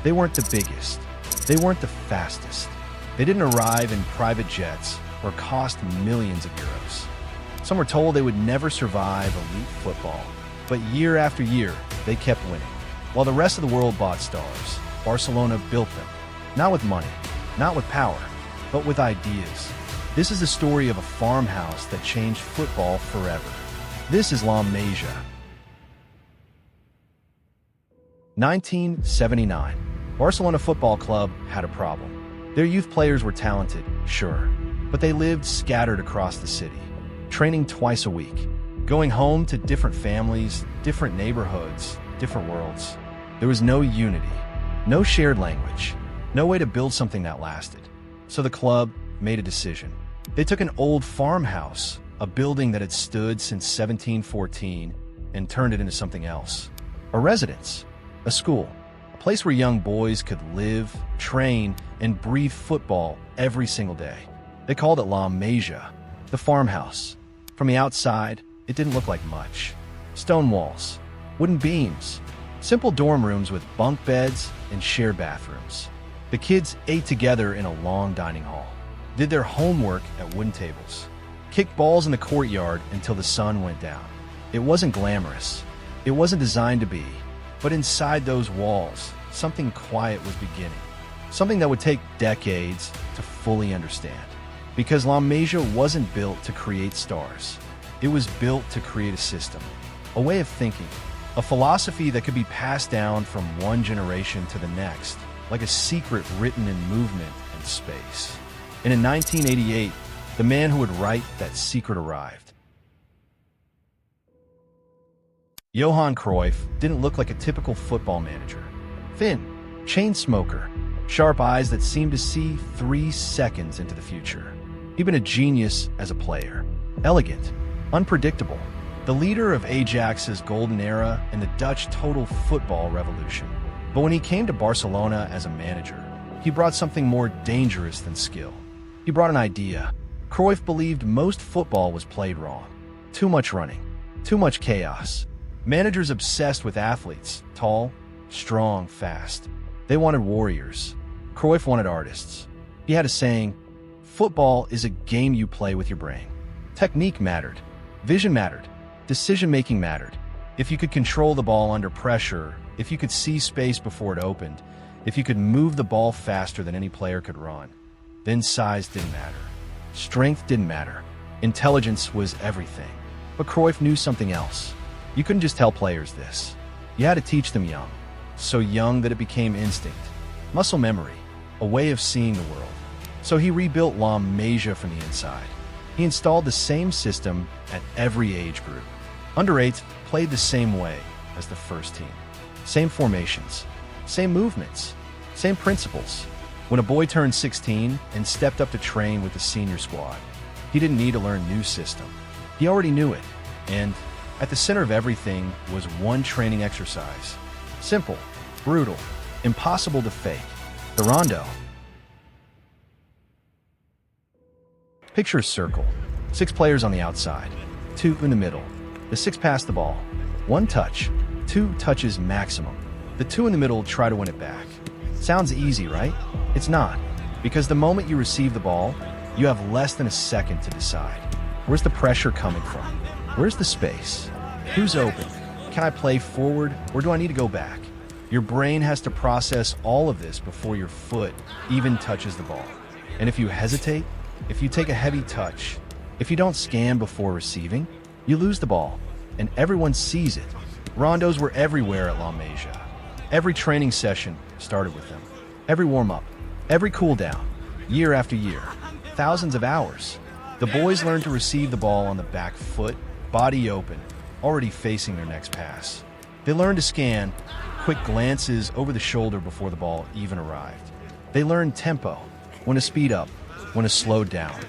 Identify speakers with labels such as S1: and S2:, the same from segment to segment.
S1: They weren't the biggest. They weren't the fastest. They didn't arrive in private jets or cost millions of euros. Some were told they would never survive elite football, but year after year, they kept winning. While the rest of the world bought stars, Barcelona built them. Not with money, not with power, but with ideas. This is the story of a farmhouse that changed football forever. This is La Masia. 1979. Barcelona Football Club had a problem. Their youth players were talented, sure, but they lived scattered across the city, training twice a week, going home to different families, different neighborhoods, different worlds. There was no unity, no shared language, no way to build something that lasted. So the club made a decision. They took an old farmhouse, a building that had stood since 1714, and turned it into something else. A residence, a school, a place where young boys could live, train, and breathe football every single day. They called it La Masia, the farmhouse. From the outside, it didn't look like much. Stone walls, wooden beams, simple dorm rooms with bunk beds and shared bathrooms. The kids ate together in a long dining hall, did their homework at wooden tables, kicked balls in the courtyard until the sun went down. It wasn't glamorous. It wasn't designed to be. But inside those walls, something quiet was beginning. Something that would take decades to fully understand. Because La Masia wasn't built to create stars. It was built to create a system, a way of thinking, a philosophy that could be passed down from one generation to the next, like a secret written in movement and space. And in 1988, the man who would write that secret arrived. Johan Cruyff didn't look like a typical football manager. Thin, chain smoker, sharp eyes that seemed to see 3 seconds into the future. He'd been a genius as a player. Elegant, unpredictable, the leader of Ajax's golden era and the Dutch total football revolution. But when he came to Barcelona as a manager, he brought something more dangerous than skill. He brought an idea. Cruyff believed most football was played wrong. Too much running, too much chaos. Managers obsessed with athletes, tall, strong, fast. They wanted warriors. Cruyff wanted artists. He had a saying, football is a game you play with your brain. Technique mattered. Vision mattered. Decision-making mattered. If you could control the ball under pressure, if you could see space before it opened, if you could move the ball faster than any player could run, then size didn't matter. Strength didn't matter. Intelligence was everything. But Cruyff knew something else. You couldn't just tell players this. You had to teach them young. So young that it became instinct. Muscle memory. A way of seeing the world. So he rebuilt La Masia from the inside. He installed the same system at every age group. Under-8s played the same way as the first team. Same formations. Same movements. Same principles. When a boy turned 16 and stepped up to train with the senior squad, he didn't need to learn a new system. He already knew it. And at the center of everything was one training exercise. Simple, brutal, impossible to fake. The rondo. Picture a circle. 6 players on the outside, 2 in the middle. The 6 pass the ball. 1 touch, 2 touches maximum. The 2 in the middle try to win it back. Sounds easy, right? It's not. Because the moment you receive the ball, you have less than a second to decide. Where's the pressure coming from? Where's the space? Who's open? Can I play forward or do I need to go back? Your brain has to process all of this before your foot even touches the ball. And if you hesitate, if you take a heavy touch, if you don't scan before receiving, you lose the ball. And everyone sees it. Rondos were everywhere at La Masia. Every training session started with them. Every warm-up, every cool-down, year after year, thousands of hours. The boys learned to receive the ball on the back foot, body open, already facing their next pass. They learned to scan, quick glances over the shoulder before the ball even arrived. They learned tempo, when to speed up, when to slow down,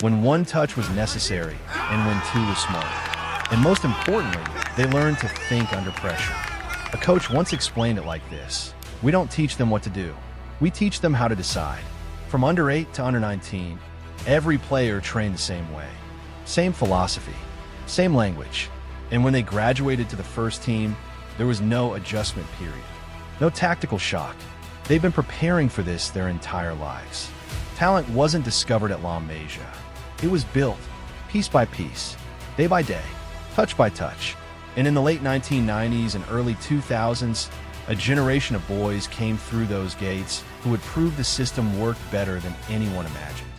S1: when 1 touch was necessary, and when 2 was smart. And most importantly, they learned to think under pressure. A coach once explained it like this: we don't teach them what to do. We teach them how to decide. From under 8 to under 19, every player trained the same way. Same philosophy, same language. And when they graduated to the first team, there was no adjustment period. No tactical shock. They've been preparing for this their entire lives. Talent wasn't discovered at La Masia. It was built, piece by piece, day by day, touch by touch. And in the late 1990s and early 2000s, a generation of boys came through those gates who would prove the system worked better than anyone imagined.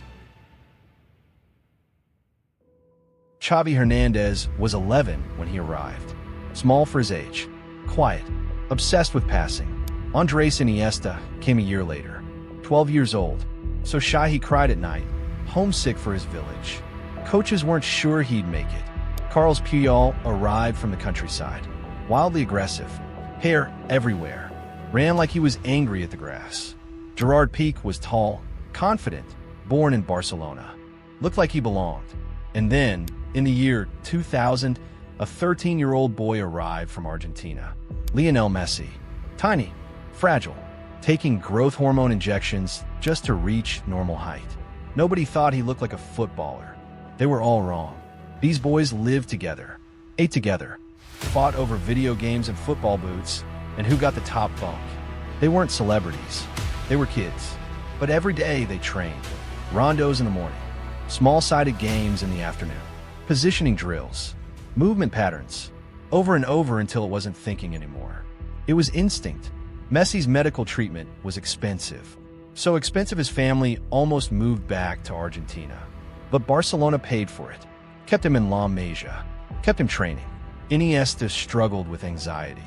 S1: Xavi Hernandez was 11 when he arrived. Small for his age, quiet, obsessed with passing. Andres Iniesta came a year later, 12 years old, so shy he cried at night, homesick for his village. Coaches weren't sure he'd make it. Carles Puyol arrived from the countryside, wildly aggressive, hair everywhere, ran like he was angry at the grass. Gerard Piqué was tall, confident, born in Barcelona, looked like he belonged. And then, in the year 2000, a 13-year-old boy arrived from Argentina, Lionel Messi. Tiny, fragile, taking growth hormone injections just to reach normal height. Nobody thought he looked like a footballer. They were all wrong. These boys lived together, ate together, fought over video games and football boots, and who got the top bunk. They weren't celebrities. They were kids. But every day they trained. Rondos in the morning, small-sided games in the afternoon, positioning drills, movement patterns, over and over until it wasn't thinking anymore. It was instinct. Messi's medical treatment was expensive. So expensive his family almost moved back to Argentina. But Barcelona paid for it, kept him in La Masia, kept him training. Iniesta struggled with anxiety,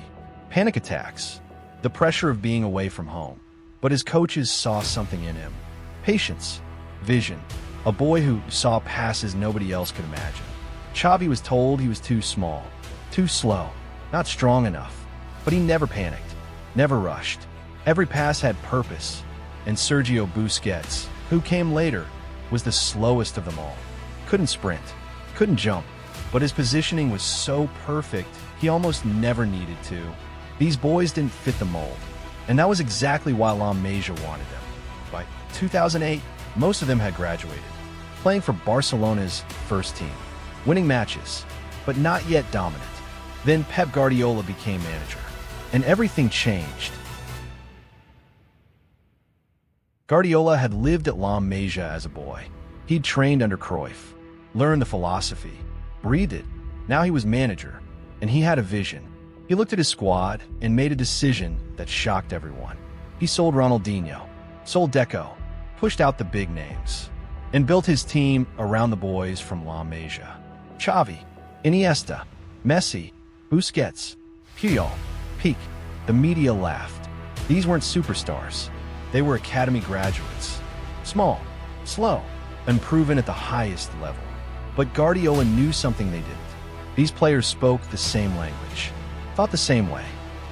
S1: panic attacks, the pressure of being away from home. But his coaches saw something in him. Patience, vision, a boy who saw passes nobody else could imagine. Xavi was told he was too small, too slow, not strong enough. But he never panicked, never rushed. Every pass had purpose. And Sergio Busquets, who came later, was the slowest of them all. Couldn't sprint, couldn't jump, but his positioning was so perfect, he almost never needed to. These boys didn't fit the mold, and that was exactly why La Masia wanted them. By 2008, most of them had graduated, playing for Barcelona's first team, winning matches, but not yet dominant. Then Pep Guardiola became manager, and everything changed. Guardiola had lived at La Masia as a boy. He'd trained under Cruyff, learned the philosophy, breathed it. Now he was manager, and he had a vision. He looked at his squad and made a decision that shocked everyone. He sold Ronaldinho, sold Deco, pushed out the big names, and built his team around the boys from La Masia. Xavi, Iniesta, Messi, Busquets, Puyol, Piqué. The media laughed. These weren't superstars. They were academy graduates. Small, slow, unproven at the highest level. But Guardiola knew something they didn't. These players spoke the same language, thought the same way,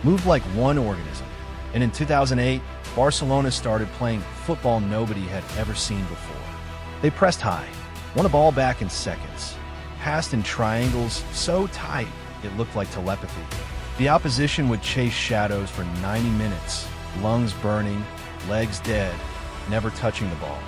S1: moved like one organism. And in 2008, Barcelona started playing football nobody had ever seen before. They pressed high, won a ball back in seconds, passed in triangles so tight it looked like telepathy. The opposition would chase shadows for 90 minutes, lungs burning, legs dead, never touching the ball.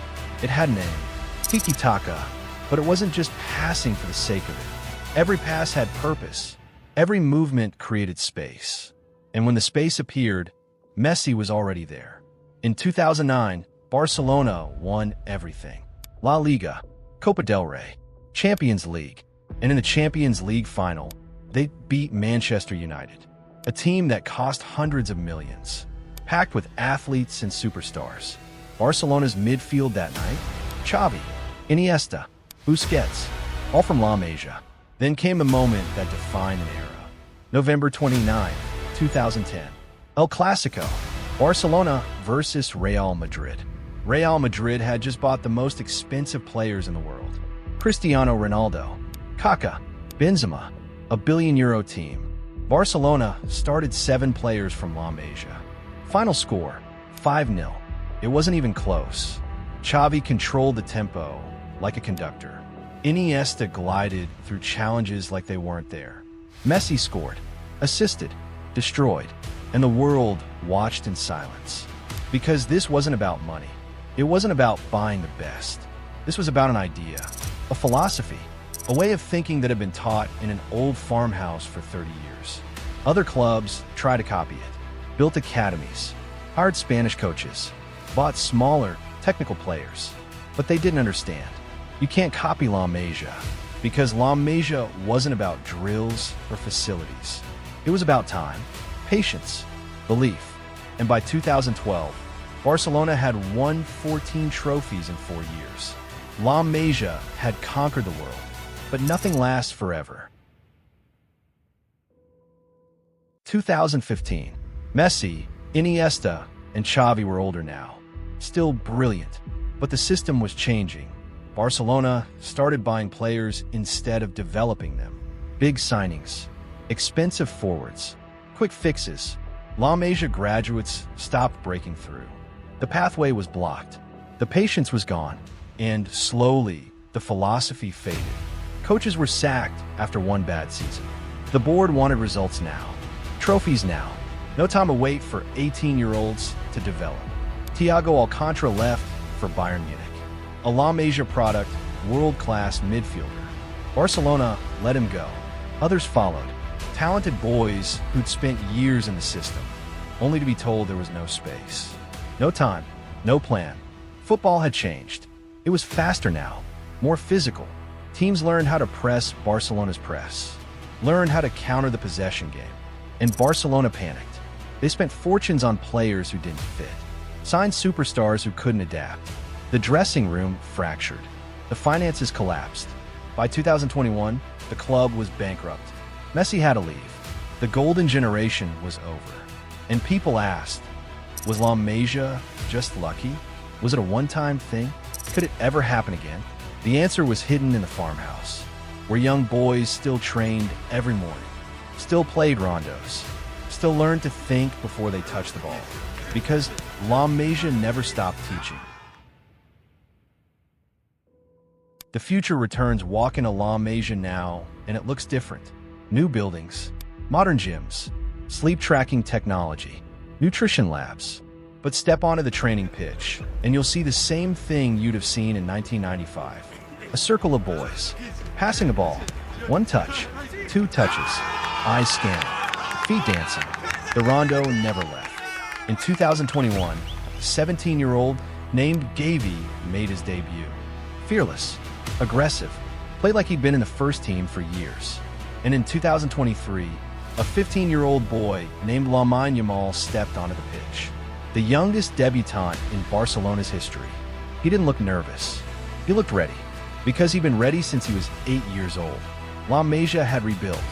S1: It had an aim, tiki-taka, but it wasn't just passing for the sake of it. Every pass had purpose. Every movement created space. And when the space appeared, Messi was already there. In 2009, Barcelona won everything. La Liga, Copa del Rey, Champions League, and in the Champions League final, they beat Manchester United, a team that cost hundreds of millions. Packed with athletes and superstars. Barcelona's midfield that night, Xavi, Iniesta, Busquets, all from La Masia. Then came a moment that defined an era. November 29, 2010. El Clasico, Barcelona versus Real Madrid. Real Madrid had just bought the most expensive players in the world. Cristiano Ronaldo, Kaká, Benzema, a billion-euro team. Barcelona started 7 players from La Masia. Final score, 5-0. It wasn't even close. Xavi controlled the tempo like a conductor. Iniesta glided through challenges like they weren't there. Messi scored, assisted, destroyed, and the world watched in silence. Because this wasn't about money. It wasn't about buying the best. This was about an idea, a philosophy, a way of thinking that had been taught in an old farmhouse for 30 years. Other clubs tried to copy it. Built academies, hired Spanish coaches, bought smaller, technical players. But they didn't understand. You can't copy La Masia, because La Masia wasn't about drills or facilities. It was about time, patience, belief. And by 2012, Barcelona had won 14 trophies in 4 years. La Masia had conquered the world, but nothing lasts forever. 2015. Messi, Iniesta, and Xavi were older now. Still brilliant, but the system was changing. Barcelona started buying players instead of developing them. Big signings, expensive forwards, quick fixes. La Masia graduates stopped breaking through. The pathway was blocked. The patience was gone. And slowly, the philosophy faded. Coaches were sacked after one bad season. The board wanted results now. Trophies now. No time to wait for 18-year-olds to develop. Thiago Alcantara left for Bayern Munich. A La Masia product, world-class midfielder. Barcelona let him go. Others followed. Talented boys who'd spent years in the system, only to be told there was no space. No time, no plan. Football had changed. It was faster now, more physical. Teams learned how to press Barcelona's press, learned how to counter the possession game. And Barcelona panicked. They spent fortunes on players who didn't fit, signed superstars who couldn't adapt. The dressing room fractured. The finances collapsed. By 2021, the club was bankrupt. Messi had to leave. The golden generation was over. And people asked, was La Masia just lucky? Was it a one-time thing? Could it ever happen again? The answer was hidden in the farmhouse, where young boys still trained every morning, still played rondos, still learned to think before they touched the ball, because La Masia never stopped teaching. The future returns. Walk into La Masia now, and it looks different. New buildings, modern gyms, sleep tracking technology, nutrition labs. But step onto the training pitch, and you'll see the same thing you'd have seen in 1995. A circle of boys, passing a ball, one touch, two touches, eyes scanning, feet dancing. The rondo never left. In 2021, a 17-year-old named Xavi made his debut. Fearless, aggressive, played like he'd been in the first team for years. And in 2023, a 15-year-old boy named Lamine Yamal stepped onto the pitch. The youngest debutant in Barcelona's history. He didn't look nervous. He looked ready, because he'd been ready since he was 8 years old. La Masia had rebuilt,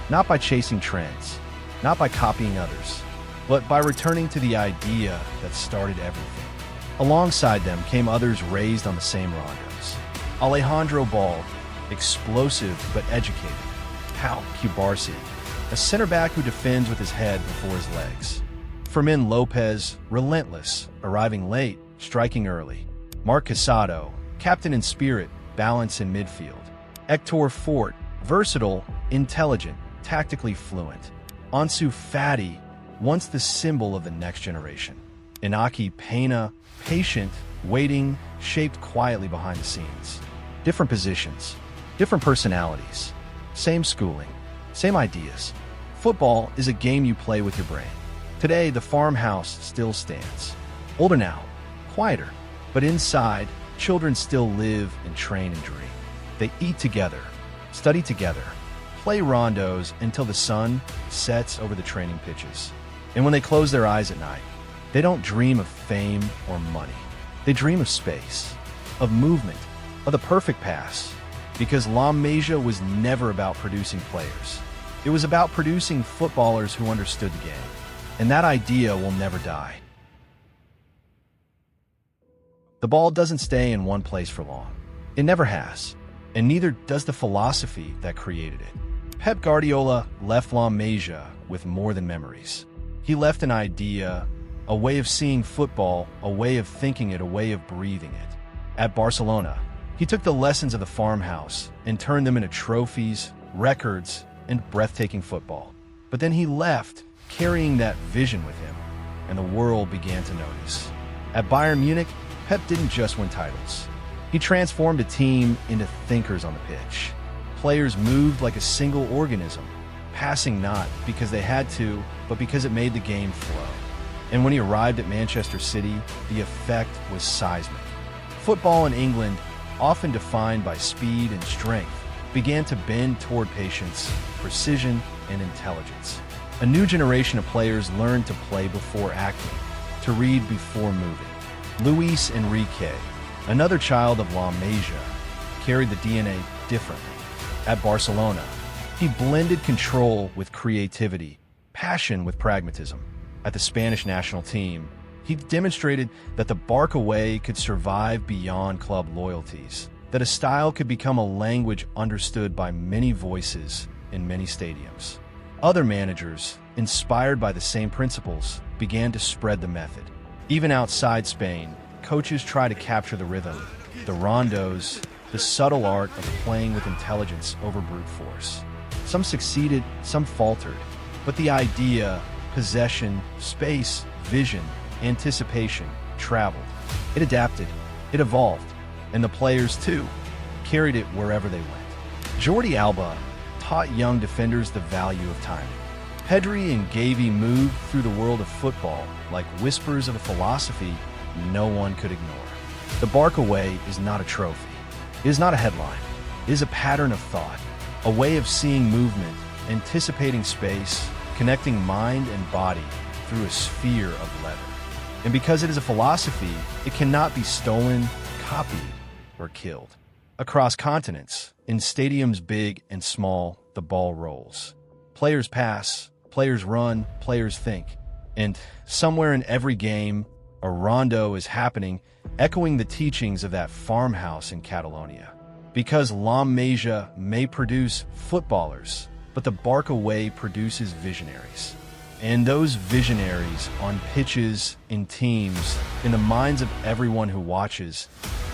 S1: not by chasing trends, not by copying others, but by returning to the idea that started everything. Alongside them came others raised on the same rondos. Alejandro Bald, explosive but educated. Pau Cubarsí, a center back who defends with his head before his legs. Fermin Lopez, relentless, arriving late, striking early. Marc Casado, captain in spirit, balance in midfield. Hector Fort, versatile, intelligent, tactically fluent. Ansu Fati, once the symbol of the next generation. Inaki Peña, patient, waiting, shaped quietly behind the scenes. Different positions, different personalities. Same schooling, same ideas. Football is a game you play with your brain. Today, the farmhouse still stands. Older now, quieter, but inside, children still live and train and dream. They eat together, study together, play rondos until the sun sets over the training pitches. And when they close their eyes at night, they don't dream of fame or money. They dream of space, of movement, of the perfect pass. Because La Masia was never about producing players. It was about producing footballers who understood the game. And that idea will never die. The ball doesn't stay in one place for long. It never has. And neither does the philosophy that created it. Pep Guardiola left La Masia with more than memories. He left an idea, a way of seeing football, a way of thinking it, a way of breathing it. At Barcelona, he took the lessons of the farmhouse and turned them into trophies, records, and breathtaking football. But then he left, carrying that vision with him, and the world began to notice. At Bayern Munich, Pep didn't just win titles. He transformed a team into thinkers on the pitch. Players moved like a single organism, passing not because they had to, but because it made the game flow. And when he arrived at Manchester City, the effect was seismic. Football in England, often defined by speed and strength, began to bend toward patience, precision, and intelligence. A new generation of players learned to play before acting, to read before moving. Luis Enrique, another child of La Masia, carried the DNA differently. At Barcelona, he blended control with creativity, passion with pragmatism. At the Spanish national team, he demonstrated that the Barca way could survive beyond club loyalties, that a style could become a language understood by many voices in many stadiums. Other managers, inspired by the same principles, began to spread the method. Even outside Spain, coaches try to capture the rhythm, the rondos, the subtle art of playing with intelligence over brute force. Some succeeded, some faltered, but the idea, possession, space, vision, anticipation, traveled. It adapted, it evolved, and the players, too, carried it wherever they went. Jordi Alba taught young defenders the value of timing. Pedri and Xavi moved through the world of football like whispers of a philosophy no one could ignore. The Barca way is not a trophy. It is not a headline. It is a pattern of thought, a way of seeing movement, anticipating space, connecting mind and body through a sphere of leather. And because it is a philosophy, it cannot be stolen, copied, or killed. Across continents, in stadiums big and small, the ball rolls. Players pass, players run, players think. And somewhere in every game, a rondo is happening, echoing the teachings of that farmhouse in Catalonia. Because La Masia may produce footballers, but the Barca way produces visionaries. And those visionaries on pitches, in teams, in the minds of everyone who watches,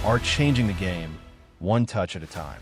S1: are changing the game one touch at a time.